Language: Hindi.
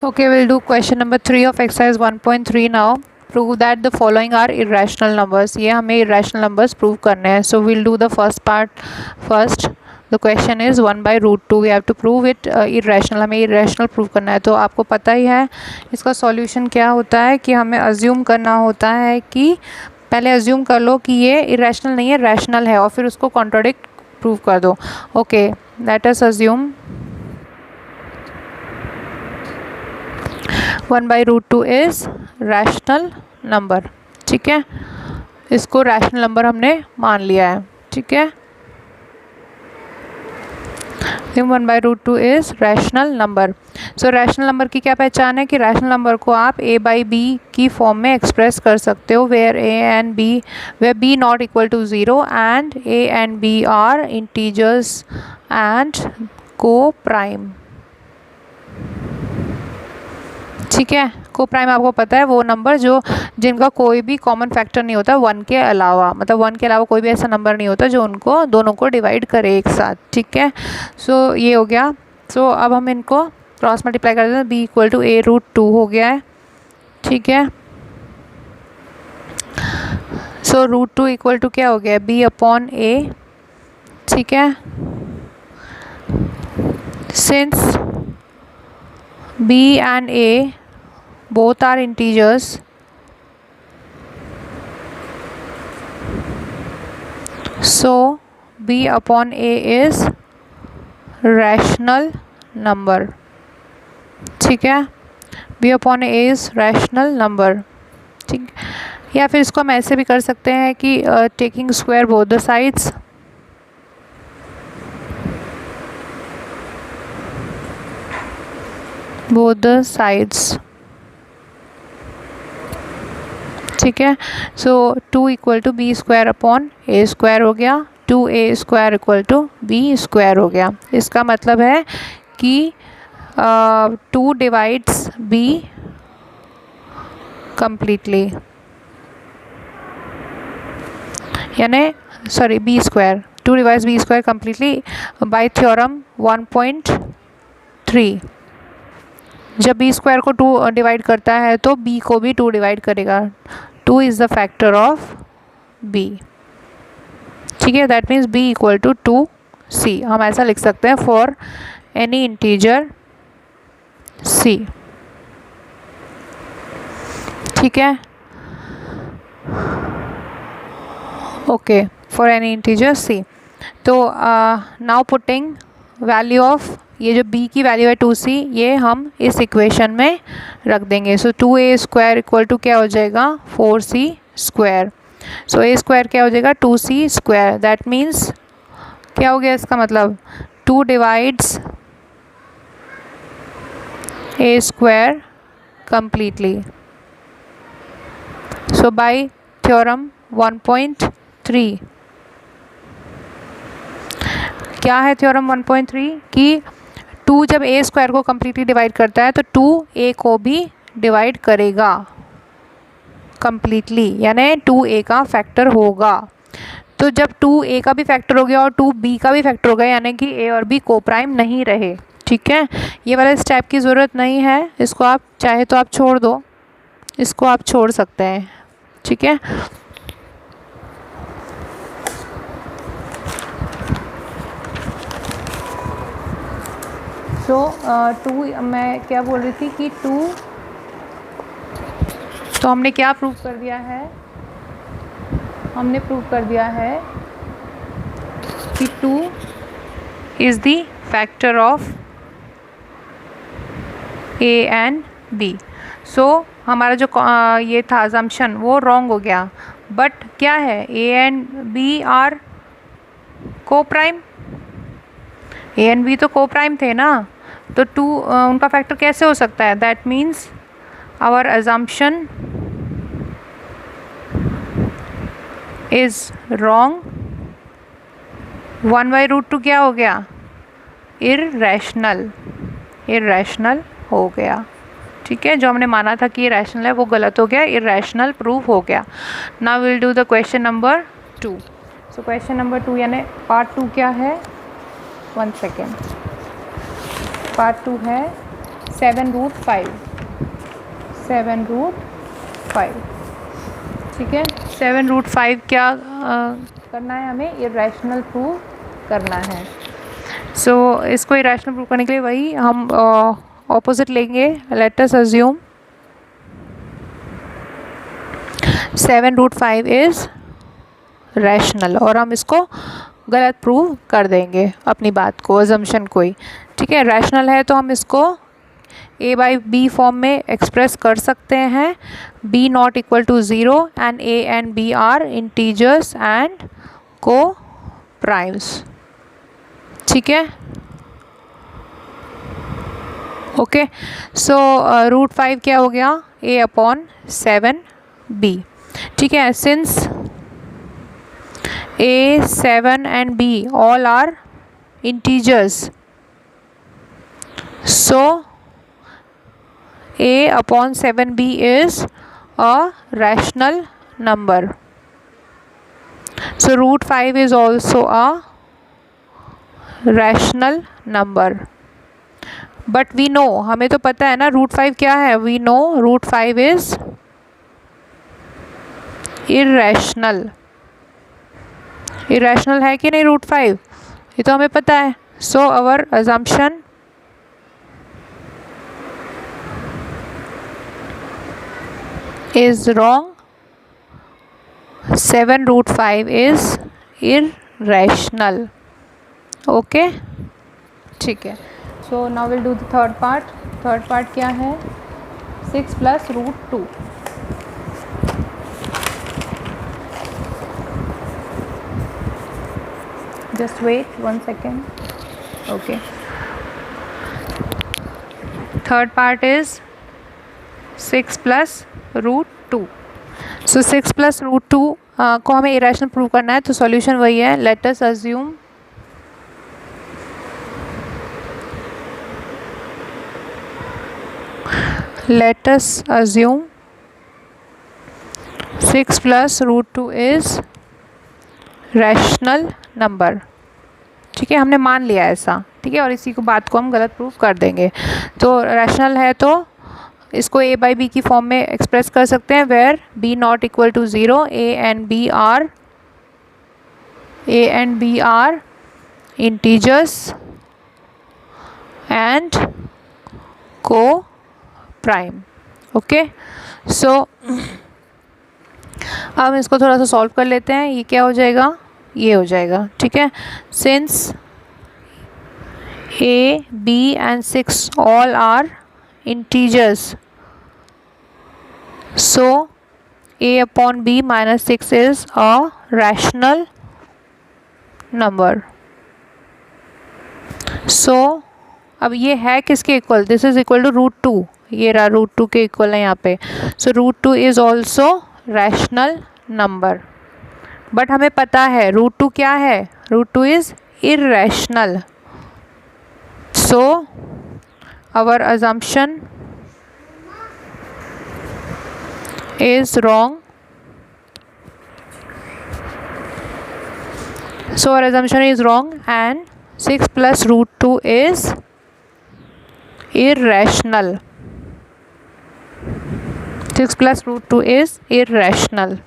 Okay, we'll do question number 3 of exercise 1.3 now. Prove that the following are irrational numbers. ये हमें irrational numbers prove करने हैं. So we'll do the first part first. The question is 1 by root 2. We have to prove it irrational. हमें irrational prove करना है. तो आपको पता ही है इसका solution क्या होता है कि हमें assume करना होता है कि पहले assume कर लो कि ये irrational नहीं है, rational है, और फिर उसको contradict prove कर दो. Okay, let us assume 1 by root 2 is rational number. ठीक है, इसको रैशनल नंबर हमने मान लिया है. ठीक है, 1 by root 2 is rational number. So rational number की क्या पहचान है कि रैशनल नंबर को आप a by b की फॉर्म में एक्सप्रेस कर सकते हो, where b not equal to 0 and a and b are integers and coprime. ठीक है, को प्राइम आपको पता है वो नंबर जिनका कोई भी कॉमन फैक्टर नहीं होता 1 के अलावा, मतलब 1 के अलावा कोई भी ऐसा नंबर नहीं होता जो उनको दोनों को डिवाइड करे एक साथ. ठीक है, सो ये हो गया. सो अब हम इनको क्रॉस मल्टीप्लाई कर देते हैं. b equal to a root 2 हो गया है. ठीक है, सो रूट 2 इक्वल टू क्या हो गया, b अपॉन a. ठीक है, since b and a both are integers, so b upon a is rational number. ठीक है, b upon a is rational number. ठीक, या फिर इसको हम ऐसे भी कर सकते हैं कि taking square both the sides. both the sides. ठीक है, so 2 equal to B square upon A square हो गया. 2a square equal to B square हो गया. इसका मतलब है कि 2 डिवाइड्स b कम्प्लीटली, यानी sorry b square, 2 divides b square completely by theorem 1.3. जब b स्क्वायर को 2 डिवाइड करता है तो b को भी 2 डिवाइड करेगा. 2 is the factor of b. ठीक है, that means b equal to 2c. हम ऐसा लिख सकते हैं फॉर एनी इंटीजर c. ठीक है, okay, for any integer c. तो नाउ पुटिंग वैल्यू ऑफ ये जो b की वैल्यू है 2c, ये हम इस इक्वेशन में रख देंगे. सो 2a स्क्वायर इक्वल टू क्या हो जाएगा, 4c square. So a square क्या हो जाएगा, 2c स्क्वायर. दैट मीन्स क्या हो गया इसका मतलब, 2 divides a square completely. So bye theorem 1.3, क्या है थ्योरम 1.3 कि 2 जब a स्क्वायर को कम्प्लीटली डिवाइड करता है तो 2a को भी डिवाइड करेगा कम्प्लीटली, यानी 2a का फैक्टर होगा. तो जब 2a का भी फैक्टर हो गया और 2b का भी फैक्टर हो गया, यानी कि a और b को प्राइम नहीं रहे. ठीक है, ये वाला स्टेप की ज़रूरत नहीं है, इसको आप चाहे तो आप छोड़ दो, इसको आप छोड़ सकते हैं. ठीक है, तो 2 मैं क्या बोल रही थी कि 2, तो हमने क्या प्रूव कर दिया है, हमने प्रूव कर दिया है कि 2 is the factor of a and b. सो हमारा जो ये था अजम्पशन वो रॉन्ग हो गया. बट क्या है, a एंड b आर को प्राइम, a एंड b तो को प्राइम थे ना, तो 2 उनका फैक्टर कैसे हो सकता है. That means our assumption is wrong. 1 by root 2 क्या हो गया, इर्रेशनल हो गया. ठीक है, जो हमने माना था कि ये रैशनल है वो गलत हो गया, इर्रेशनल प्रूव हो गया. Now will do the question number 2. So question number 2 यानी पार्ट 2 क्या है, 1 सेकेंड. पार्ट 2 है 7√5, 7√5, ठीक है। 7√5 क्या करना है हमें, इरेशनल प्रूव करना है। सो इसको इरेशनल प्रूव करने के लिए वही हम ऑपोजिट लेंगे। Let us assume 7√5 is rational, और हम इसको गलत प्रूव कर देंगे अपनी बात को, अजम्पशन को ही, ठीक है। रैशनल है तो हम इसको a बाई बी फॉर्म में एक्सप्रेस कर सकते हैं, b not equal to 0 and a and b are integers and coprimes, ठीक है। ओके, सो √5 क्या हो गया, a/7b, ठीक है। Since a, 7 and b all are integers, so a/7b is a rational number. So √5 is also a rational number. But we know, हमें तो पता है ना √5 क्या है, we know √5 is irrational. irrational है कि नहीं √5, ये तो हमें पता है। So our assumption is wrong. 7√5 is irrational. Okay, ठीक है। So now we'll do the third part. Third part क्या है, 6 plus √2. Just wait 1 second. Okay. Third part is 6 plus √2. So 6 plus √2 को हमें इरेशनल प्रूव करना है, तो सॉल्यूशन वही है। Let us assume let us assume 6 plus √2 is rational number, ठीक है। हमने मान लिया ऐसा, ठीक है, और इसी को बात को हम गलत प्रूव कर देंगे। तो रैशनल है तो इसको a बाई बी की फॉर्म में एक्सप्रेस कर सकते हैं, where b not equal to 0, a and b are integers and coprime. Okay, so अब इसको थोड़ा सा सॉल्व कर लेते हैं। ये क्या हो जाएगा, ये हो जाएगा, ठीक है। Since a, b and 6 all are integers, so a/b minus 6 is a rational number. So अब ये है किसके equal, this is equal to √2, ये रहा √2 के इक्वल है यहाँ पे। So √2 is also rational number, but हमें पता है √2 क्या है, √2 is irrational. So our assumption is wrong. So our assumption is wrong and 6 plus √2 is irrational. 6 plus √2 is irrational.